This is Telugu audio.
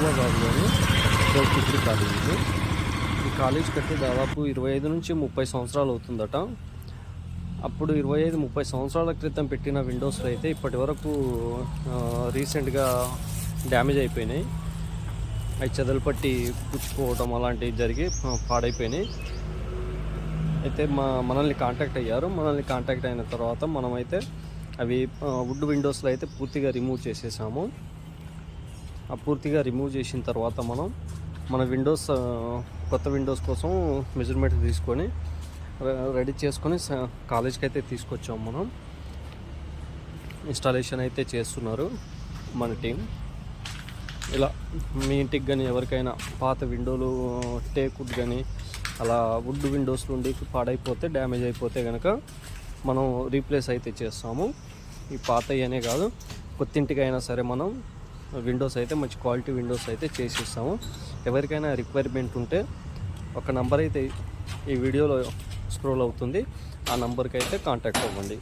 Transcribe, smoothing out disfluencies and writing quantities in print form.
మహబూబాబాద్ కానీ డిగ్రీ కాలేజ్ ఇది. ఈ కాలేజ్ కట్టి దాదాపు 25 నుంచి 30 సంవత్సరాలు అవుతుందట. అప్పుడు 25-30 సంవత్సరాల క్రితం పెట్టిన విండోస్లో అయితే ఇప్పటి వరకు రీసెంట్గా డ్యామేజ్ అయిపోయినాయి. అవి చెదలు పట్టి పుచ్చుకోవటం అలాంటివి జరిగి పాడైపోయినాయి. అయితే మనల్ని కాంటాక్ట్ అయ్యారు. మనల్ని కాంటాక్ట్ అయిన తర్వాత మనమైతే అవి వుడ్ విండోస్లో అయితే పూర్తిగా రిమూవ్ చేసేసాము. ఆ పూర్తిగా రిమూవ్ చేసిన తర్వాత మన విండోస్ కొత్త విండోస్ కోసం మెజర్మెంట్ తీసుకొని రెడీ చేసుకొని కాలేజ్కి అయితే తీసుకొచ్చాము. మనం ఇన్స్టాలేషన్ అయితే చేస్తున్నారు మన టీం. ఇలా మీ ఇంటికి కానీ ఎవరికైనా పాత విండోలు టేక్వుడ్ కానీ అలా వుడ్ విండోస్ నుండి పాడైపోతే డ్యామేజ్ అయిపోతే కనుక మనం రీప్లేస్ అయితే చేస్తాము. ఈ పాతవి అనే కాదు, కొత్తింటికైనా సరే మనం విండోస్ అయితే మంచి క్వాలిటీ విండోస్ అయితే చేసిస్తాము. ఎవరికైనా రిక్వైర్మెంట్ ఉంటే ఒక నంబర్ అయితే ఈ వీడియోలో స్క్రోల్ అవుతుంది. ఆ నంబర్కి అయితే కాంటాక్ట్ అవ్వండి.